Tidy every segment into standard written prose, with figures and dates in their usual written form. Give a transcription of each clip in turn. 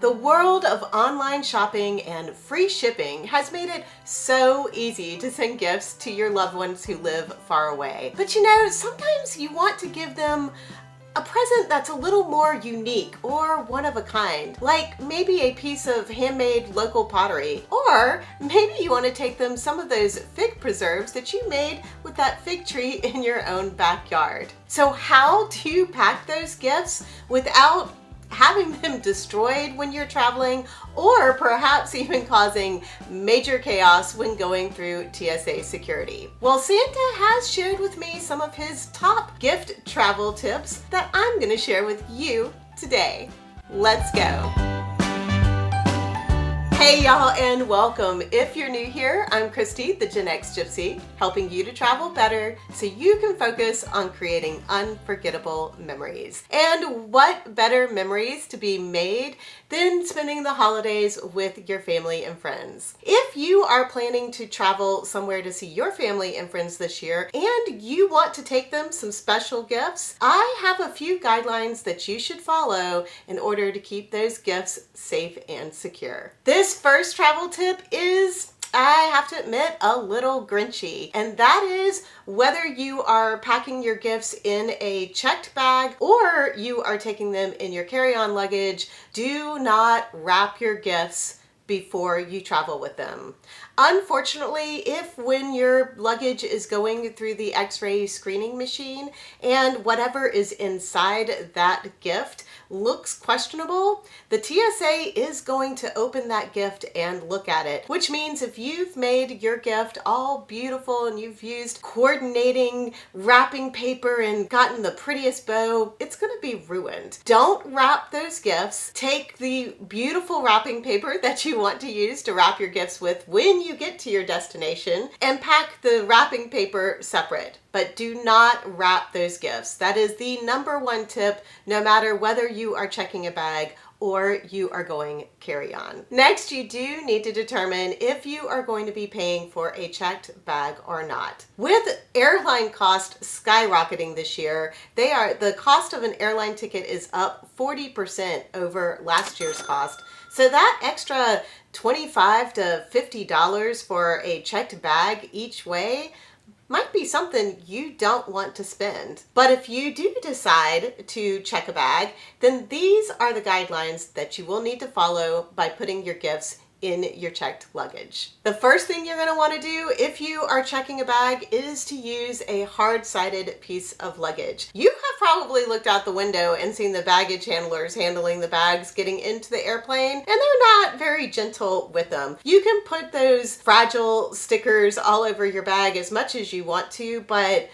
The world of online shopping and free shipping has made it so easy to send gifts to your loved ones who live far away. But sometimes you want to give them a present that's a little more unique or one of a kind, like maybe a piece of handmade local pottery, or maybe you want to take them some of those fig preserves that you made with that fig tree in your own backyard. So how do you pack those gifts without having them destroyed when you're traveling, or perhaps even causing major chaos when going through TSA security? Well, Santa has shared with me some of his top gift travel tips that I'm going to share with you today. Let's go. Hey y'all, and welcome. If you're new here, I'm Christy, the Gen X Gypsy, helping you to travel better so you can focus on creating unforgettable memories. And what better memories to be made than spending the holidays with your family and friends? If you are planning to travel somewhere to see your family and friends this year, and you want to take them some special gifts, I have a few guidelines that you should follow in order to keep those gifts safe and secure. This first travel tip is, I have to admit, a little grinchy, and that is whether you are packing your gifts in a checked bag or you are taking them in your carry-on luggage. Do not wrap your gifts before you travel with them. Unfortunately, if when your luggage is going through the X-ray screening machine and whatever is inside that gift looks questionable, the TSA is going to open that gift and look at it, which means if you've made your gift all beautiful and you've used coordinating wrapping paper and gotten the prettiest bow, it's going to be ruined. Don't wrap those gifts. Take the beautiful wrapping paper that you want to use to wrap your gifts with when you get to your destination and pack the wrapping paper separate. But do not wrap those gifts. That is the number one tip, no matter whether you are checking a bag or you are going carry-on. Next, you do need to determine if you are going to be paying for a checked bag or not. With airline costs skyrocketing this year, the cost of an airline ticket is up 40% over last year's cost. So that extra $25 to $50 for a checked bag each way might be something you don't want to spend. But if you do decide to check a bag, then these are the guidelines that you will need to follow by putting your gifts in your checked luggage. The first thing you're going to want to do if you are checking a bag is to use a hard-sided piece of luggage. You have probably looked out the window and seen the baggage handlers handling the bags getting into the airplane, and they're not very gentle with them. You can put those fragile stickers all over your bag as much as you want to, but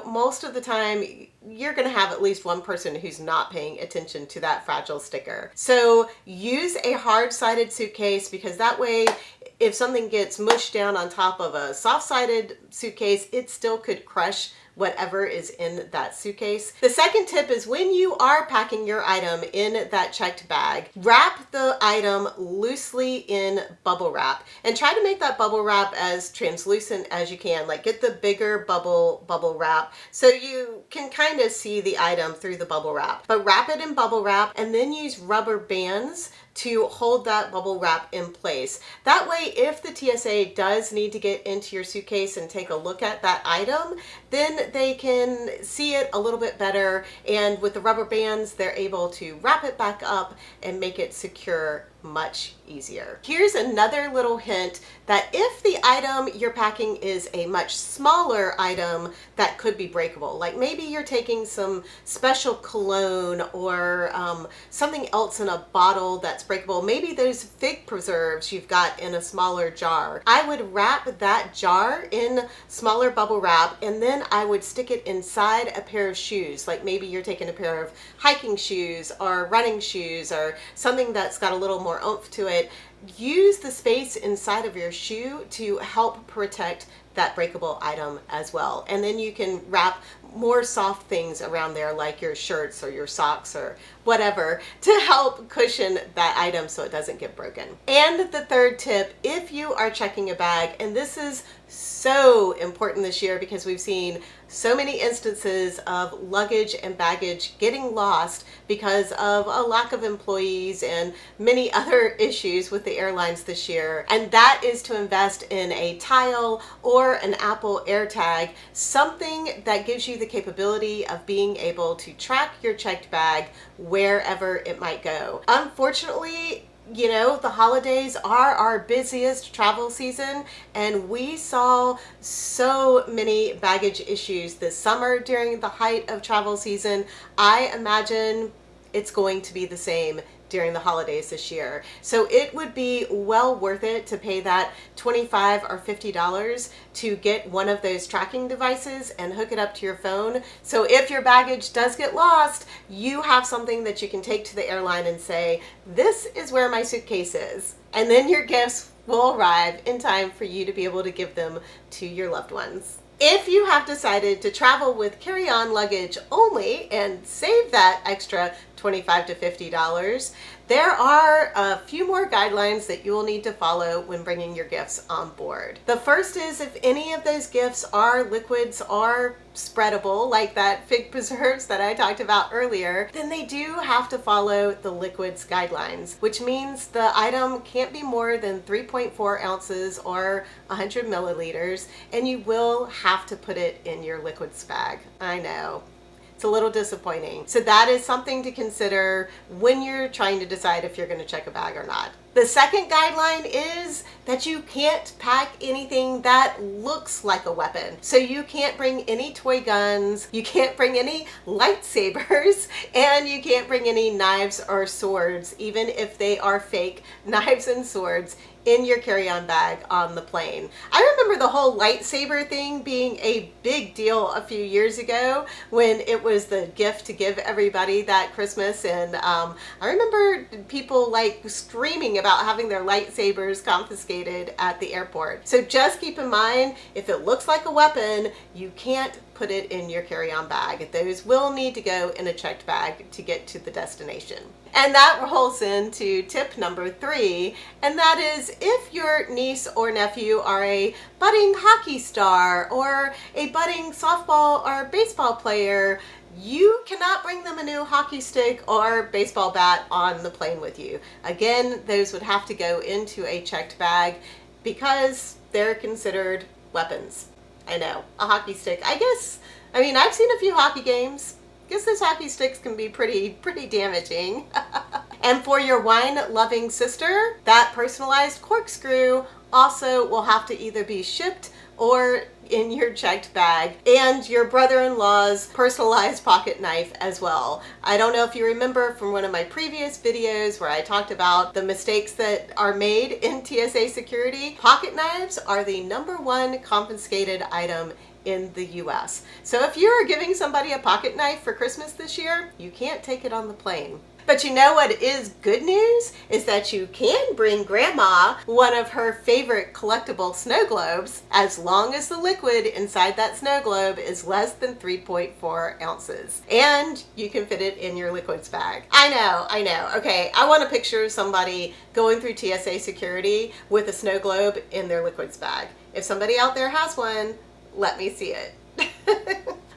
most of the time, you're going to have at least one person who's not paying attention to that fragile sticker. So use a hard-sided suitcase, because that way, if something gets mushed down on top of a soft-sided suitcase, it still could crush whatever is in that suitcase. The second tip is when you are packing your item in that checked bag, wrap the item loosely in bubble wrap and try to make that bubble wrap as translucent as you can. Like, get the bigger bubble wrap so you can kind of see the item through the bubble wrap. But wrap it in bubble wrap and then use rubber bands to hold that bubble wrap in place. That way, if the TSA does need to get into your suitcase and take a look at that item, then they can see it a little bit better, and with the rubber bands, they're able to wrap it back up and make it secure much easier. Here's another little hint that if the item you're packing is a much smaller item that could be breakable, like maybe you're taking some special cologne or something else in a bottle that's breakable, maybe those fig preserves you've got in a smaller jar, I would wrap that jar in smaller bubble wrap, and then I would stick it inside a pair of shoes. Like maybe you're taking a pair of hiking shoes or running shoes or something that's got a little more oomph to it. Use the space inside of your shoe to help protect that breakable item as well. And then you can wrap more soft things around there, like your shirts or your socks or whatever to help cushion that item so it doesn't get broken. And the third tip, if you are checking a bag, and this is so important this year because we've seen so many instances of luggage and baggage getting lost because of a lack of employees and many other issues with the airlines this year. And that is to invest in a Tile or an Apple AirTag, something that gives you the capability of being able to track your checked bag wherever it might go. Unfortunately, you know, the holidays are our busiest travel season, and we saw so many baggage issues this summer during the height of travel season. I imagine it's going to be the same during the holidays this year. So it would be well worth it to pay that $25 or $50 to get one of those tracking devices and hook it up to your phone. So if your baggage does get lost, you have something that you can take to the airline and say, this is where my suitcase is. And then your gifts will arrive in time for you to be able to give them to your loved ones. If you have decided to travel with carry-on luggage only and save that extra $25 to $50, there are a few more guidelines that you will need to follow when bringing your gifts on board. The first is if any of those gifts are liquids or spreadable, like that fig preserves that I talked about earlier, then they do have to follow the liquids guidelines, which means the item can't be more than 3.4 ounces or 100 milliliters, and you will have to put it in your liquids bag. I know. It's a little disappointing. So that is something to consider when you're trying to decide if you're going to check a bag or not. The second guideline is that you can't pack anything that looks like a weapon. So you can't bring any toy guns, you can't bring any lightsabers, and you can't bring any knives or swords, even if they are fake knives and swords, in your carry-on bag on the plane. I remember the whole lightsaber thing being a big deal a few years ago when it was the gift to give everybody that Christmas, and I remember people like screaming about having their lightsabers confiscated at the airport. So just keep in mind, if it looks like a weapon, you can't put it in your carry-on bag. Those will need to go in a checked bag to get to the destination. And that rolls into tip number 3, and that is if your niece or nephew are a budding hockey star or a budding softball or baseball player, you cannot bring them a new hockey stick or baseball bat on the plane with you. Again, those would have to go into a checked bag because they're considered weapons. I know, a hockey stick. I mean, I've seen a few hockey games. I guess those hockey sticks can be pretty damaging. And for your wine-loving sister, that personalized corkscrew also will have to either be shipped or in your checked bag, and your brother-in-law's personalized pocket knife as well. I don't know if you remember from one of my previous videos where I talked about the mistakes that are made in TSA security. Pocket knives are the #1 confiscated item in the US. So if you are giving somebody a pocket knife for Christmas this year, you can't take it on the plane. But you know what is good news is that you can bring Grandma one of her favorite collectible snow globes as long as the liquid inside that snow globe is less than 3.4 ounces. And you can fit it in your liquids bag. I know. Okay, I want a picture of somebody going through TSA security with a snow globe in their liquids bag. If somebody out there has one, let me see it.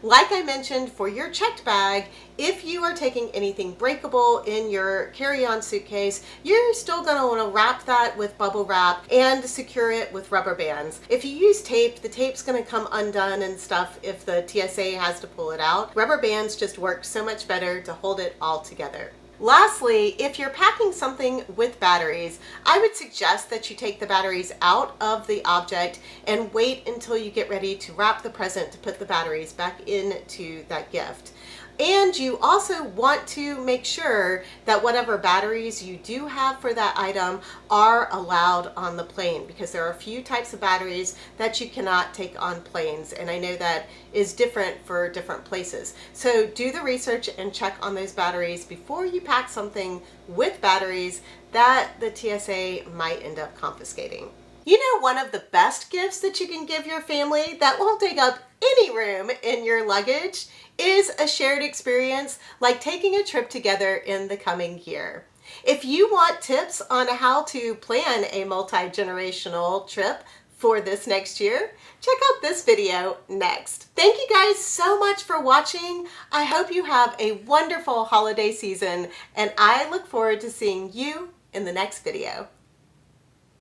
Like I mentioned, for your checked bag, if you are taking anything breakable in your carry-on suitcase, you're still going to want to wrap that with bubble wrap and secure it with rubber bands. If you use tape, the tape's going to come undone and stuff if the TSA has to pull it out. Rubber bands just work so much better to hold it all together. Lastly, if you're packing something with batteries, I would suggest that you take the batteries out of the object and wait until you get ready to wrap the present to put the batteries back into that gift. And you also want to make sure that whatever batteries you do have for that item are allowed on the plane, because there are a few types of batteries that you cannot take on planes, and I know that is different for different places. So do the research and check on those batteries before you pack something with batteries that the TSA might end up confiscating. You know, one of the best gifts that you can give your family that won't take up any room in your luggage is a shared experience, like taking a trip together in the coming year. If you want tips on how to plan a multi-generational trip for this next year, check out this video next. Thank you guys so much for watching. I hope you have a wonderful holiday season, and I look forward to seeing you in the next video.